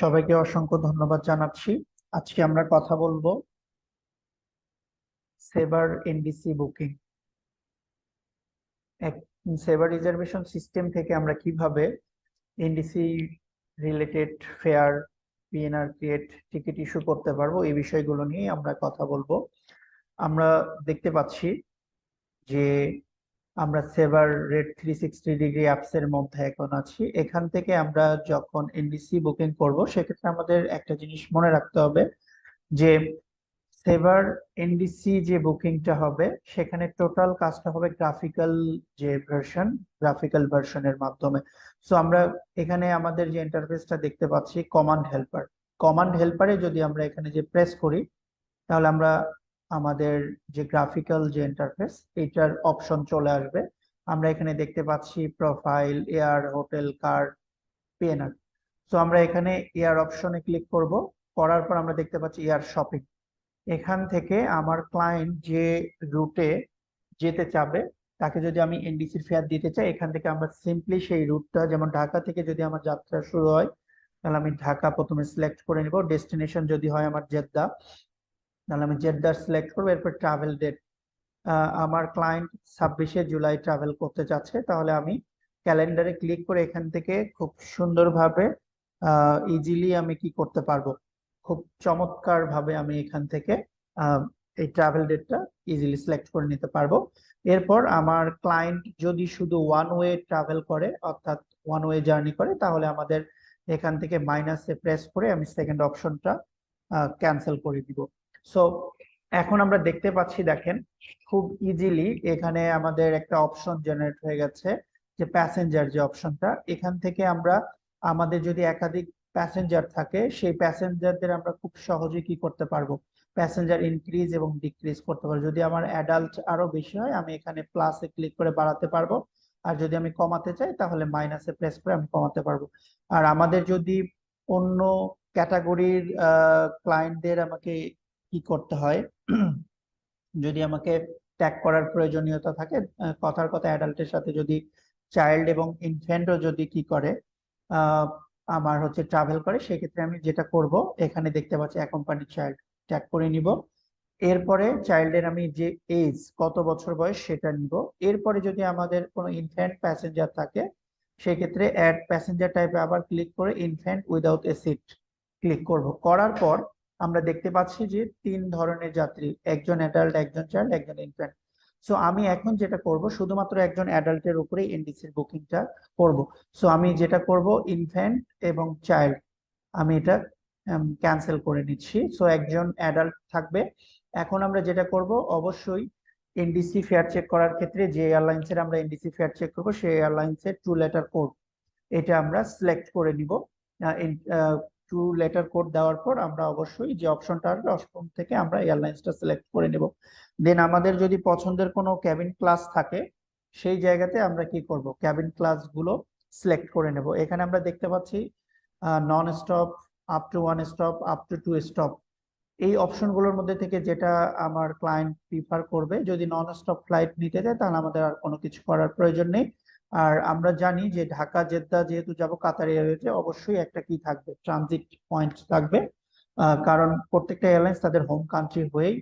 সবাইকে অসংখ্য ধন্যবাদ জানাচ্ছি। আজকে আমরা কথা বলবো সেভার এনডিসি বুকিং। এক সেভার রিজার্ভেশন সিস্টেম থেকে আমরা কিভাবে NDC related fair, PNR create, ticket issue করতে পারবো, এই বিষয়গুলো নিয়ে আমরা কথা বলবো। আমরা দেখতে পাচ্ছি যে আমরা সেভার রেট 360 ডিগ্রি অ্যাপস এর মধ্যে এখন আছি। এখান থেকে আমরা যখন এনডিসি বুকিং করব, সেক্ষেত্রে আমাদের একটা জিনিস মনে রাখতে হবে যে সেভার এনডিসি যে বুকিংটা হবে, সেখানে টোটাল কাজটা হবে গ্রাফিক্যাল, যে ভার্সন, গ্রাফিক্যাল ভার্সনের মাধ্যমে। সো আমরা এখানে আমাদের যে ইন্টারফেসটা দেখতে পাচ্ছি, কমান্ড হেল্পারে যদি আমরা এখানে যে প্রেস করি, তাহলে আমরা আমাদের যে গ্রাফিক্যাল যে ইন্টারফেস, এটার অপশন চলে আসবে। আমরা এখানে দেখতে পাচ্ছি প্রোফাইল, এয়ার, হোটেল, কার, পিএনআর। সো আমরা এখানে এয়ার অপশনে ক্লিক করব। করার পর আমরা দেখতে পাচ্ছি এয়ার শপিং। এখান থেকে আমার ক্লায়েন্ট যে রুটে যেতে চাবে, তাকে যদি আমি এনডিসির ফেয়ার দিতে চাই, এখান থেকে আমরা সিম্পলি সেই রুটটা, যেমন ঢাকা থেকে যদি আমার যাত্রা শুরু হয়, তাহলে আমি ঢাকা প্রথমে সিলেক্ট করে নিব। ডেস্টিনেশন যদি হয় আমার জেদ্দা, তাহলে আমি জেদ্দা সিলেক্ট করবো। এরপর ট্রাভেল ডেট, আমার ক্লায়েন্ট 26শে জুলাই ট্রাভেল করতে চাচ্ছে, তাহলে আমি ক্যালেন্ডারে ক্লিক করে এখান থেকে খুব সুন্দরভাবে, ইজিলি আমি কি করতে পারবো, খুব চমৎকার ভাবে আমি এখান থেকে আহ, এই ট্রাভেল ডেটটা ইজিলি সিলেক্ট করে নিতে পারবো। এরপর আমার ক্লায়েন্ট যদি শুধু ওয়ান ওয়ে ট্রাভেল করে, অর্থাৎ ওয়ান ওয়ে জার্নি করে, তাহলে আমাদের এখান থেকে মাইনাসে প্রেস করে আমি সেকেন্ড অপশনটা ক্যান্সেল করে দিব। সো এখন আমরা দেখতে পাচ্ছি, দেখেন, খুব ইজিলি এখানে আমাদের একটা অপশন জেনারেট হয়ে গেছে, যে প্যাসেঞ্জার যে অপশনটা। এখান থেকে আমরা আমাদের যদি একাধিক প্যাসেঞ্জার থাকে, সেই প্যাসেঞ্জারদের আমরা খুব সহজে কি করতে পারবো, প্যাসেঞ্জার ইনক্রিজ এবং ডিক্রিজ করতে পারবো। যদি আমার অ্যাডাল্ট আরো বেশি হয়, আমি এখানে প্লাসে ক্লিক করে বাড়াতে পারবো। আর যদি আমি কমাতে চাই, তাহলে মাইনাসে প্রেস করে আমি কমাতে পারবো। আর আমাদের যদি অন্য ক্যাটাগরির ক্লায়েন্টদের আমাকে কি করতে হয়, যদি আমাকে ট্যাগ করার প্রয়োজনীয়তা থাকে, কথার কথা অ্যাডাল্টের সাথে যদি চাইল্ড এবং ইনফ্যান্টও যদি কি করে, আহ, আমার হচ্ছে ট্রাভেল করে, সেক্ষেত্রে আমি যেটা করব, এখানে দেখতে পাচ্ছি অ্যাকম্পানি চাইল্ড ট্যাগ করে নিব। এরপরে চাইল্ডের আমি যে এজ, কত বছর বয়স, সেটা নিব। এরপরে যদি আমাদের কোনো ইনফ্যান্ট প্যাসেঞ্জার থাকে, সেক্ষেত্রে অ্যাড প্যাসেঞ্জার টাইপে আবার ক্লিক করে infant without a seat click করব। করার পর আমরা দেখতে পাচ্ছি যে তিন ধরনের যাত্রী, একজন অ্যাডাল্ট, একজন চাইল্ড, একজন ইনফ্যান্ট। সো আমি এখন যেটা করব, শুধুমাত্র একজন অ্যাডাল্টের উপরে এনডিসির বুকিংটা করব। সো আমি যেটা করব, ইনফ্যান্ট এবং চাইল্ড, আমি এটা ক্যান্সেল করে নিচ্ছি। সো একজন অ্যাডাল্ট থাকবে। এখন আমরা যেটা করব, অবশ্যই এনডিসি ফেয়ার চেক করার ক্ষেত্রে যে এয়ারলাইন্সের আমরা এনডিসি ফেয়ার চেক করব, সেই এয়ারলাইন্সের 2 লেটার কোড, এটা আমরা সিলেক্ট করে নিব। 2 লেটার কোড দেওয়ার পর আমরা অবশ্যই যে অপশনটা আসবে, অপশন থেকে আমরা এয়ারলাইন্সটা সিলেক্ট করে নিব। দেন আমাদের যদি পছন্দের কোনো ক্যাবিন ক্লাস থাকে, সেই জায়গাতে আমরা কি করব, ক্যাবিন ক্লাস গুলো সিলেক্ট করে নেব। এখানে আমরা দেখতে পাচ্ছি non stop, up to 1 stop, up to 2 stop. এই অপশনগুলোর মধ্যে থেকে যেটা আমার ক্লায়েন্ট প্রিফার করবে, যদি নন স্টপ ফ্লাইট নিতে চায়, তাহলে আমাদের আর কোনো কিছু করার প্রয়োজন নেই। আর আমরা জানি যে ঢাকা জেদ্দা যেহেতু যাব কাতার এয়ারওয়েজে, অবশ্যই একটা কি থাকবে, ট্রানজিট পয়েন্ট থাকবে। কারণ প্রত্যেকটা এয়ারলাইন্স তাদের হোম কান্ট্রি হয়েই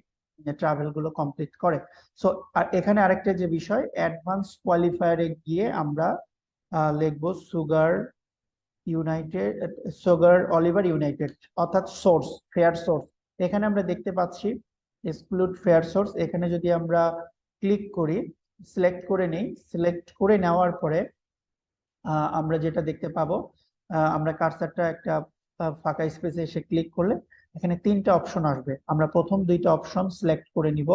ট্রাভেল গুলো কমপ্লিট করে। সো আর এখানে আরেকটা যে বিষয়, অ্যাডভান্স কোয়ালিফায়ারে গিয়ে আমরা লিখবো sugar United, sugar Oliver United, অর্থাৎ সোর্স, ফেয়ার সোর্স। এখানে আমরা দেখতে পাচ্ছি এক্সক্লুড ফেয়ার সোর্স। এখানে যদি আমরা ক্লিক করি, সিলেক্ট করে নেই, সিলেক্ট করে নেওয়ার পরে আমরা যেটা দেখতে পাবো, আমরা কার্সারটা একটা ফাঁকা স্পেসে এসে ক্লিক করলে এখানে 3টা অপশন আসবে। আমরা প্রথম 2টা অপশন সিলেক্ট করে নিব,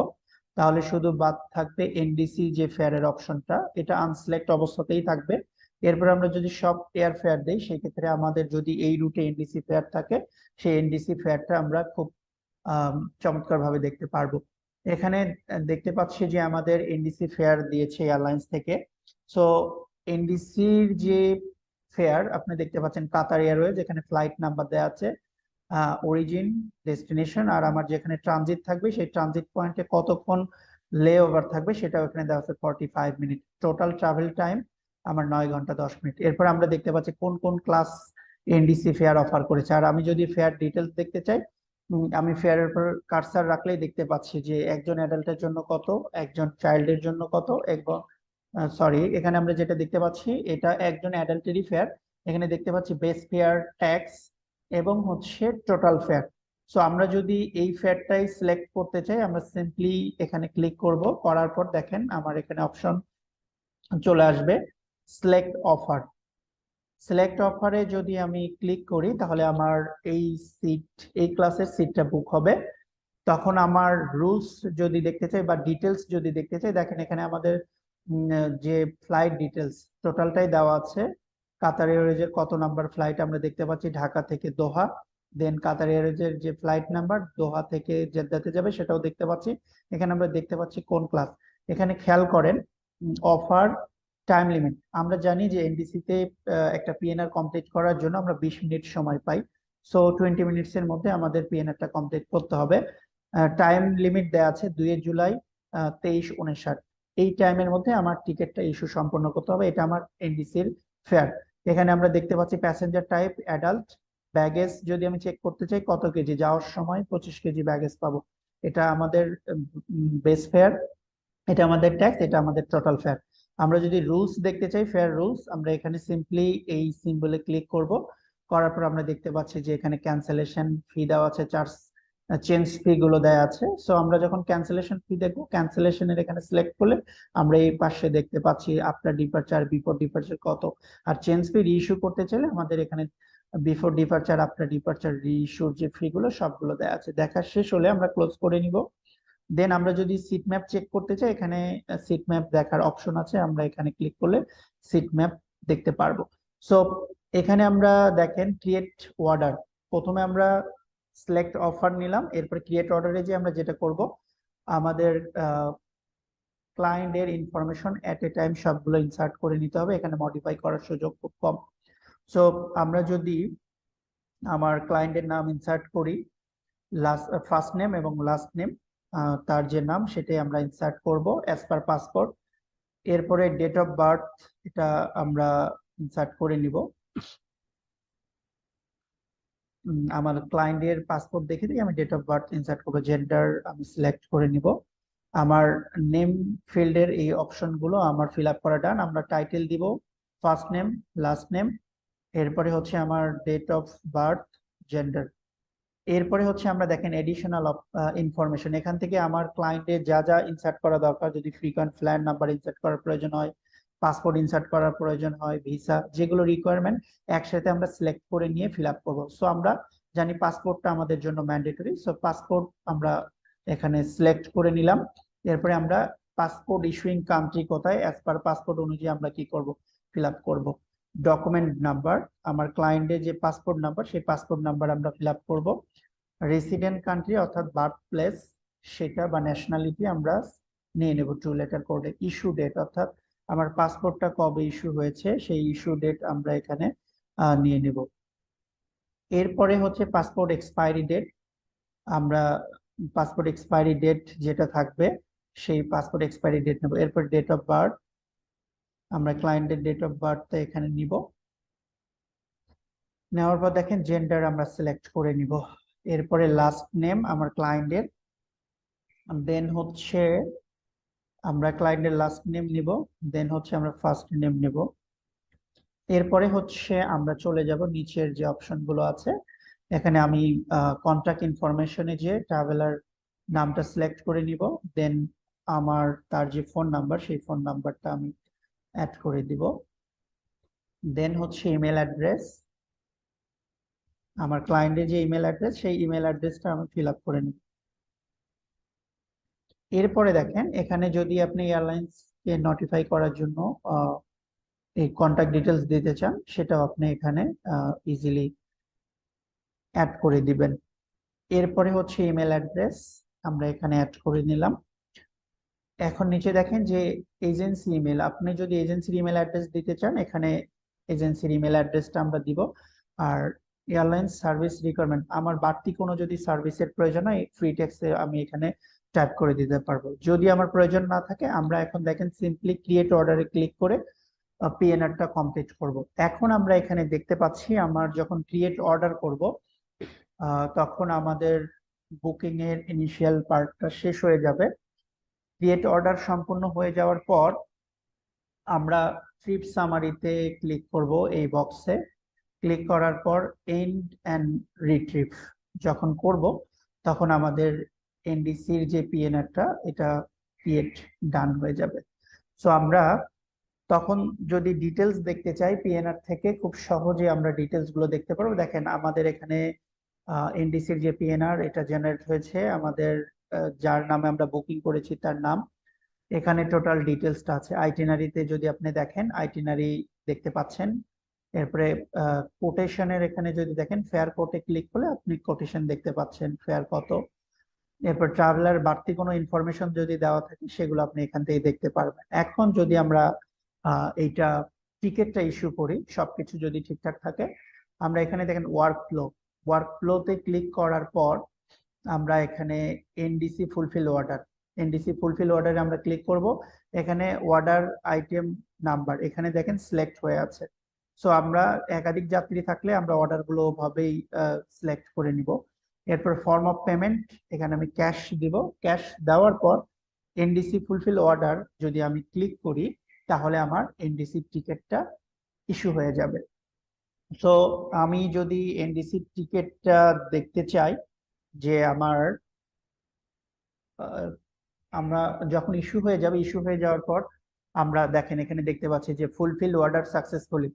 তাহলে শুধু বাদ থাকবে এনডিসি যে ফেয়ারের অপশনটা, এটা আনসিলেক্ট অবস্থাতেই থাকবে। এরপর আমরা যদি সব এয়ার ফেয়ার দেই, সেক্ষেত্রে আমাদের যদি এই রুটে এনডিসি ফেয়ার থাকে, সেই এনডিসি ফেয়ারটা আমরা খুব চমৎকার ভাবে দেখতে পারবো। এখানে দেখতে পাচ্ছি যে আমাদের এনডিসি ফেয়ার দিয়েছে এয়ারলাইন্স থেকে। সো এনডিসির যে ফেয়ার আপনি দেখতে পাচ্ছেন, কাতার এয়ারওয়েজ, এখানে ফ্লাইট নাম্বার দেওয়া আছে, অরিজিন, ডেস্টিনেশন, আর আমার যেখানে ট্রানজিট থাকবে, সেই ট্রানজিট পয়েন্টে কতক্ষণ লে ওভার থাকবে সেটাও এখানে দেওয়া আছে, 45 মিনিট। টোটাল ট্রাভেল টাইম আমার 9 ঘন্টা 10 মিনিট। এরপর আমরা দেখতে পাচ্ছি কোন কোন ক্লাস এনডিসি ফেয়ার অফার করেছে। আর আমি যদি ফেয়ার ডিটেলস দেখতে চাই, আমি ফেয়ারের উপর কার্সার রাখলেই দেখতে পাচ্ছি যে একজন অ্যাডাল্টের জন্য কত, একজন চাইল্ডের জন্য কত, এবং সরি, এখানে আমরা যেটা দেখতে পাচ্ছি এটা একজন অ্যাডাল্টেরই ফেয়ার। এখানে দেখতে পাচ্ছি বেস ফেয়ার, ট্যাক্স এবং হচ্ছে টোটাল ফেয়ার। সো আমরা যদি এই ফেয়ারটাই সিলেক্ট করতে চাই, আমরা সিম্পলি এখানে ক্লিক করব, করার পর দেখেন আমার এখানে অপশন চলে আসবে সিলেক্ট অফার। সিলেক্ট অফারে যদি আমি ক্লিক করি তাহলে আমার এই সিট, এই ক্লাসের সিটটা বুক হবে। তখন আমার রুলস যদি দেখতে চাই বা ডিটেলস যদি দেখতে চাই, দেখেন এখানে আমাদের যে ফ্লাইট ডিটেলস টোটালটাই দেওয়া আছে। কাতার এয়ারওয়েজের কত নাম্বার ফ্লাইট আমরা দেখতে পাচ্ছি ঢাকা থেকে দোহা, দেন কাতার এয়ারওয়েজের যে ফ্লাইট নাম্বার দোহা থেকে জেদ্দাতে যাবে সেটাও দেখতে পাচ্ছি। এখানে আমরা দেখতে পাচ্ছি কোন ক্লাস। এখানে খেয়াল করেন অফার টাইম লিমিট, আমরা জানি যে এনডিসি তে একটা পিএনআর কমপ্লিট করার জন্য আমরা 20 মিনিট সময় পাই। সো 20 মিনিটস এর মধ্যে আমাদের পিএনআরটা কমপ্লিট করতে হবে। টাইম লিমিট দেওয়া আছে 2 জুলাই 23:59। এই টাইমের মধ্যে আমার টিকিটটা ইস্যু সম্পন্ন করতে হবে। এটা আমার এনডিসির ফেয়ার। এখানে আমরা দেখতে পাচ্ছি প্যাসেঞ্জার টাইপ অ্যাডাল্ট। ব্যাগেজ যদি আমি চেক করতে চাই কত কেজি, যাওয়ার সময় 25 কেজি ব্যাগেজ পাবো। এটা আমাদের বেস ফেয়ার, এটা আমাদের ট্যাক্স, এটা আমাদের টোটাল ফেয়ার। আমরা যদি রুলস দেখতে চাই, ফেয়ার রুলস, আমরা এখানে সিম্পলি এই সিম্বলে ক্লিক করব। করার পর আমরা দেখতে পাচ্ছি যে এখানে ক্যান্সেলেশন ফি দেওয়া আছে, চার্জ চেঞ্জ ফি গুলো দেওয়া আছে। সো আমরা যখন ক্যান্সেলেশন ফি দেখবো, ক্যান্সেলেশনের এখানে সিলেক্ট করলে আমরা এই পাশে দেখতে পাচ্ছি আফটার ডিপারচার, বিফোর ডিপারচার কত। আর চেঞ্জ ফি রিইস্যু করতে চাইলে আমাদের এখানে বিফোর ডিপারচার, আফটার ডিপারচার, রিইস্যুর যে ফি গুলো সবগুলো দেওয়া আছে। দেখা শেষ হলে আমরা ক্লোজ করে নিব। দেন আমরা যদি সিট ম্যাপ চেক করতে চাই, এখানে সিট ম্যাপ দেখার অপশন আছে, আমরা এখানে ক্লিক করলে সিট ম্যাপ দেখতে পারবো। সো এখানে আমরা দেখেন ক্রিয়েট অর্ডার, প্রথমে আমরা সিলেক্ট অফার নিলাম, এরপর ক্রিয়েট অর্ডারে যে আমরা যেটা করব, আমাদের ক্লায়েন্টের ইনফরমেশন এট এ টাইম সবগুলো ইনসার্ট করে নিতে হবে। এখানে মডিফাই করার সুযোগ খুব কম। সো আমরা যদি আমার ক্লায়েন্টের নাম ইনসার্ট করি, ফার্স্ট নেম এবং লাস্ট নেম, তার যে নাম সেটাই আমরা ইনসার্ট করব অ্যাজ পার পাসপোর্ট। এরপরে ডেট অফ বার্থ, এটা আমরা ইনসার্ট করে নিব। আমার ক্লায়েন্টের পাসপোর্ট দেখে দিয়ে আমি ডেট অফ বার্থ ইনসার্ট করবো। জেন্ডার আমি সিলেক্ট করে নিব। আমার নেম ফিল্ডের এই অপশনগুলো আমার ফিল আপ করা ডান। আমরা টাইটেল দিব ফার্স্ট নেম, লাস্ট নেম, এরপরে হচ্ছে আমার ডেট অফ বার্থ, জেন্ডার। এরপরে হচ্ছে আমরা দেখেন এডিশনাল ইনফরমেশন, এখান থেকে আমার ক্লায়েন্টের যা যা ইনসার্ট করা দরকার, যদি ফ্রিকোয়েন্ট ফ্লায়ার নাম্বার ইনসার্ট করার প্রয়োজন হয়, পাসপোর্ট ইনসার্ট করার প্রয়োজন হয়, ভিসা, যেগুলো রিকোয়ারমেন্ট একসাথে আমরা সিলেক্ট করে নিয়ে ফিল আপ করবো। সো আমরা জানি পাসপোর্টটা আমাদের জন্য ম্যান্ডেটরি, সো পাসপোর্ট আমরা এখানে সিলেক্ট করে নিলাম। এরপরে আমরা পাসপোর্ট ইস্যুইং কান্ট্রি কোথায়, অ্যাজ পার পাসপোর্ট অনুযায়ী আমরা কি করব, ফিল আপ করবো। ডকুমেন্ট নাম্বার, আমার ক্লায়েন্টের যে পাসপোর্ট নাম্বার সেই পাসপোর্ট নাম্বার আমরা ফিল আপ করবো। রেসিডেন্ট কান্ট্রি অর্থাৎ বার্থ প্লেস সেটা বা ন্যাশনালিটি আমরা নিয়ে নেব টু লেটার কোডে। ইস্যু ডেট অর্থাৎ আমার পাসপোর্টটা কবে ইস্যু হয়েছে সেই ইস্যু ডেট আমরা এখানে নিয়ে নেব। এরপরে হচ্ছে পাসপোর্ট এক্সপায়ারি ডেট, আমরা পাসপোর্ট এক্সপায়ারি ডেট যেটা থাকবে সেই পাসপোর্ট এক্সপায়ারি ডেট নেব। এরপর ডেট অফ বার্থ, আমরা ক্লায়েন্টের ডেট অফ বার্থটা এখানে নিব। নেওয়ার পর দেখেন জেন্ডার আমরা সিলেক্ট করে নিব। এরপরে লাস্ট নেম আমার ক্লায়েন্টের, দেন হচ্ছে আমরা ক্লায়েন্টের লাস্ট নেম নিব, দেন হচ্ছে আমরা ফার্স্ট নেম নেব। এরপরে হচ্ছে আমরা চলে যাব নিচের যে অপশন গুলো আছে, এখানে আমি কন্টাক্ট ইনফরমেশনে যে ট্রাভেলার নামটা সিলেক্ট করে নিব, দেন আমার তার যে ফোন নাম্বার সেই ফোন নাম্বারটা আমি অ্যাড করে দিব। দেন হচ্ছে ইমেল অ্যাড্রেস, আমার ক্লায়েন্টের যে ইমেল অ্যাড্রেস সেই ইমেল অ্যাড্রেসটা আমি ফিল আপ করে নিব। এরপরে দেখেন এখানে যদি আপনি এয়ারলাইন্স কে নোটিফাই করার জন্য এই কন্টাক্ট ডিটেলস দিতে চান, সেটাও আপনি এখানে ইজিলি অ্যাড করে দিবেন। এরপরে হচ্ছে ইমেল অ্যাড্রেস আমরা এখানে অ্যাড করে নিলাম। এখন নিচে দেখেন যে এজেন্সি ইমেল, আপনি যদি এজেন্সির ইমেল অ্যাড্রেস দিতে চান এখানে এজেন্সির ইমেল অ্যাড্রেসটা আমরা দিব। আর এয়ারলাইন্স সার্ভিস রিকোয়ারমেন্ট, আমার বাড়তি কোনো যদি সার্ভিসের প্রয়োজন হয় ফ্রি টেক্সটে আমি এখানে টাইপ করে দিতে পারবো। যদি আমার প্রয়োজন না থাকে আমরা এখন দেখেন সিম্পলি ক্রিয়েট অর্ডারে ক্লিক করে পিএনআরটা কমপ্লিট করব। এখন আমরা এখানে দেখতে পাচ্ছি আমার যখন ক্রিয়েট অর্ডার করব তখন আমাদের বুকিং এর ইনিশিয়াল পার্টটা শেষ হয়ে যাবে। ক্রিয়েট অর্ডার সম্পূর্ণ হয়ে যাওয়ার পর আমরা ট্রিপ সামারিতে ক্লিক করব, এই বক্সে ক্লিক করার পর এন্ড অ্যান্ড রিট্রিভ যখন করব তখন আমাদের এনডিসির যে পিএনআরটা এটা ক্রিয়েট ডান হয়ে যাবে। সো আমরা তখন যদি ডিটেলস দেখতে চাই পিএনআর থেকে খুব সহজে আমরা ডিটেলস গুলো দেখতে পারবো। দেখেন আমাদের এখানে এনডিসির যে পিএনআর এটা জেনারেট হয়েছে, আমাদের যার নামে আমরা বুকিং করেছি তার নাম, এখানে টোটাল ডিটেলসটা আছে। আইটিনারিতে যদি আপনি দেখেন আইটিনারি দেখতে পাচ্ছেন। এরপরে কোটেশনের এখানে যদি দেখেন ফেয়ার কোটে ক্লিক করলে আপনি কোটেশন দেখতে পাচ্ছেন ফেয়ার কত। এরপর ট্রাভেলার বাড়তি কোনো ইনফরমেশন যদি দেওয়া থাকে সেগুলো আপনি এখান থেকে দেখতে পারবেন। এখন যদি আমরা এইটা টিকিটটা ইস্যু করি, সবকিছু যদি ঠিকঠাক থাকে, আমরা এখানে দেখেন ওয়ার্ক ফ্লোতে ক্লিক করার পর আমরা এখানে NDC fulfil order, NDC fulfil অর্ডারে আমরা ক্লিক করব। এখানে অর্ডার আইটেম নাম্বার এখানে দেখেন সিলেক্ট হয়ে আছে। সো আমরা একাধিক যাত্রী থাকলে আমরা অর্ডার গুলো ওভাবেই সিলেক্ট করে নিব। এরপর ফর্ম অফ পেমেন্ট এখানে আমি ক্যাশ দিব। ক্যাশ দেওয়ার পর এনডিসি ফুলফিল অর্ডার যদি আমি ক্লিক করি তাহলে আমার এনডিসি টিকিটটা ইস্যু হয়ে যাবে। সো আমি যদি এনডিসি টিকিটটা দেখতে চাই যে আমার আমরা যখন ইস্যু হয়ে যাবে, ইস্যু হয়ে যাওয়ার পর আমরা দেখেন এখানে দেখতে পাচ্ছি যে ফুলফিল অর্ডার সাকসেসফুলি।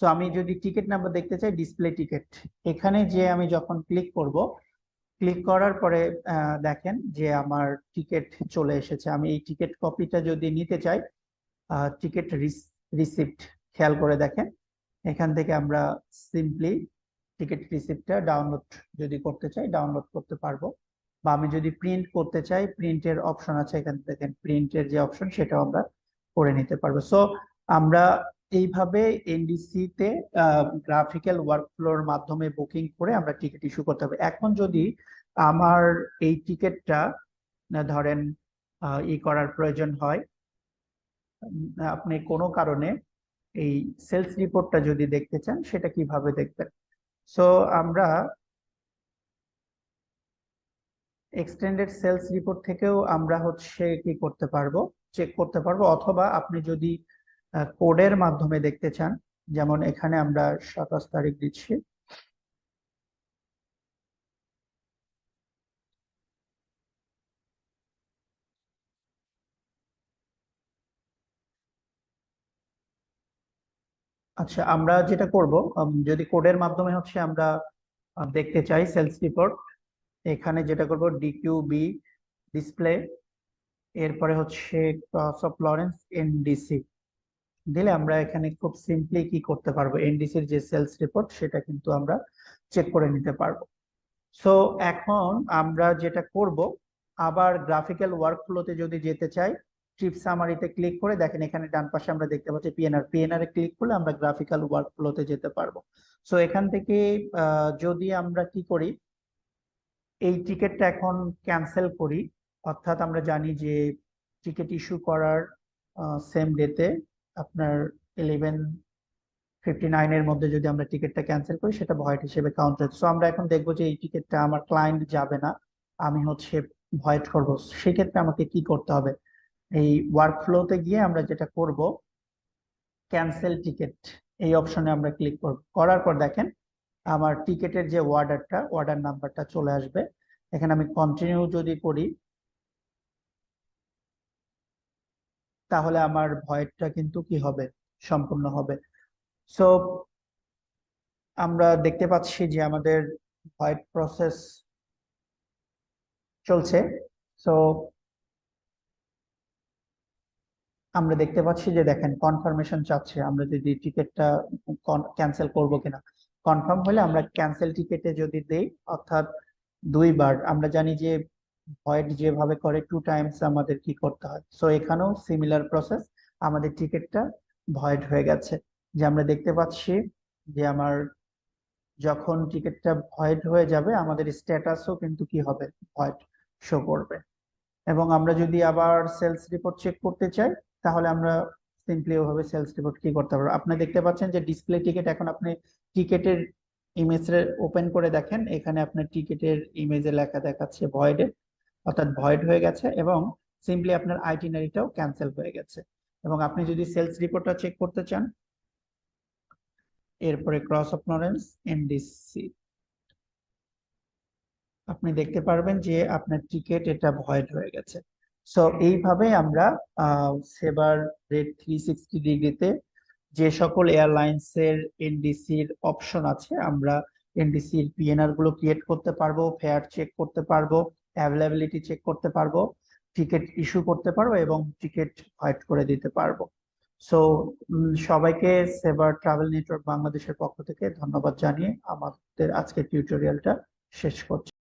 সো আমি যদি টিকিট নাম্বার দেখতে চাই ডিসপ্লে টিকিট, এখানে যে আমি যখন ক্লিক করব, ক্লিক করার পরে দেখেন যে আমার টিকিট চলে এসেছে। আমি এই টিকিট কপিটা যদি নিতে চাই টিকিট রিসিপ্ট খেয়াল করে দেখেন, এখান থেকে আমরা সিম্পলি টিকিট রিসিপ্টটা ডাউনলোড যদি করতে চাই ডাউনলোড করতে পারবো, বা আমি যদি প্রিন্ট করতে চাই প্রিন্টের অপশন আছে, এখানে দেখেন প্রিন্টের যে অপশন সেটাও আমরা করে নিতে পারবো। সো আমরা এইভাবে এনডিসি তে গ্রাফিক্যাল ওয়ার্কফ্লোর মাধ্যমে বুকিং করে আমরা টিকিট ইস্যু করতে হবে। এখন যদি আমার এই টিকিটটা ধরেন ই করার প্রয়োজন হয়, আপনি কোনো কারণে এই সেলস রিপোর্টটা যদি দেখতে চান সেটা কিভাবে দেখবেন? সো আমরা এক্সটেন্ডেড সেলস রিপোর্ট থেকেও আমরা হচ্ছে কি করতে পারবো, চেক করতে পারবো, অথবা আপনি যদি কোডের মাধ্যমে দেখতে চান, যেমন এখানে আমরা 27 তারিখ দিচ্ছি। আচ্ছা, আমরা যেটা করব যদি কোডের মাধ্যমে হচ্ছে আমরা দেখতে চাই সেলস রিপোর্ট, এখানে যেটা করব ডিকিউবি ডিসপ্লে, এরপরে হচ্ছে ক্রস অফ লরেন্স এনডিসি দিলে আমরা এখানে খুব সিম্পলি কি করতে পারবো, এনডিসির যে সেলস রিপোর্ট সেটা কিন্তু আমরা চেক করে নিতে পারবো। সো এখন আমরা যেটা করব, আবার গ্রাফিক্যাল ওয়ার্কফ্লোতে যদি যেতে চাই ট্রিপ সামারিতে ক্লিক করে দেখেন এখানে ডান পাশে আমরা দেখতে পাচ্ছি পিএনআর, পিএনআর এ ক্লিক করলে আমরা গ্রাফিক্যাল ওয়ার্কফ্লোতে যেতে পারবো। সো এখান থেকে যদি আমরা কি করি, এই টিকিটটা এখন ক্যান্সেল করি, অর্থাৎ আমরা জানি যে টিকিট ইস্যু করার সেম ডেতে আপনার 11:59 এর মধ্যে যদি আমরা টিকিটটা ক্যান্সেল করি সেটা ভয়েড হিসেবে কাউন্ট হয়। সো আমরা এখন দেখবো যে এই টিকিটটা আমার ক্লায়েন্ট যাবে না, আমি হচ্ছে ভয়েড করবো, সেক্ষেত্রে আমাকে কি করতে হবে? এই ওয়ার্ক ফ্লোতে গিয়ে আমরা যেটা করব, ক্যান্সেল টিকিট এই অপশনে আমরা ক্লিক করব। করার পর দেখেন আমার টিকিটের যে অর্ডার নাম্বারটা চলে আসবে। এখানে আমি কন্টিনিউ যদি করি তাহলে আমার ভয়েডটা কিন্তু কি হবে, সম্পূর্ণ হবে। সো আমরা দেখতে পাচ্ছি যে আমাদের ভয়েড প্রসেস চলছে। সো আমরা দেখতে পাচ্ছি যে দেখেন কনফার্মেশন চাচ্ছে, আমরা যদি টিকিটটা ক্যান্সেল করব কিনা। কনফার্ম হলে আমরা ক্যান্সেল টিকেটে যদি দেই, অর্থাৎ দুইবার, আমরা জানি যে ভয়েড যেভাবে করে 2 টাইমস আমাদের কি করতে হয়, সো এখানেও সিমিলার প্রসেস, আমাদের টিকিটটা ভয়েড হয়ে গেছে। যে আমরা দেখতে পাচ্ছি যে আমার যখন টিকিটটা ভয়েড হয়ে যাবে আমাদের স্ট্যাটাসও কিন্তু কি হবে, ভয়েড শো করবে। এবং আমরা যদি আবার সেলস রিপোর্ট চেক করতে চাই তাহলে আমরা সিম্পলি ওভাবে সেলস রিপোর্ট কি করতে পারবো। আপনি দেখতে পাচ্ছেন যে ডিসপ্লে টিকিট, এখন আপনি টিকেটের ইমেজ ওপেন করে দেখেন, এখানে আপনার টিকেটের ইমেজে লেখা দেখাচ্ছে ভয়েডেড, অর্থাৎ ভয়েড হয়ে গেছে, এবং সিম্পলি আপনার আইটিনারিটাও ক্যান্সেল হয়ে গেছে। এবং আপনি যদি সেলস রিপোর্টটা চেক করতে চান, এরপরে ক্রস অফ নলেজ এনডিসি, আপনি দেখতে পারবেন যে আপনার টিকেট এটা ভয়েড হয়ে গেছে। সো এইভাবে আমরা সেবার রেট 360 ডিগ্রিতে যে সকল এয়ারলাইন্স এর এনডিসির অপশন আছে, আমরা এনডিসির পিএনআর গুলো ক্রিয়েট করতে পারবো, ফেয়ার চেক করতে পারবো, অ্যাভেলেবিলিটি চেক করতে পারবো, টিকিট ইস্যু করতে পারবো এবং টিকিট ভয়েড করে দিতে পারবো। সো সবাইকে সেবার ট্রাভেল নেটওয়ার্ক বাংলাদেশের পক্ষ থেকে ধন্যবাদ জানিয়ে আমাদের আজকের টিউটোরিয়ালটা শেষ করছি।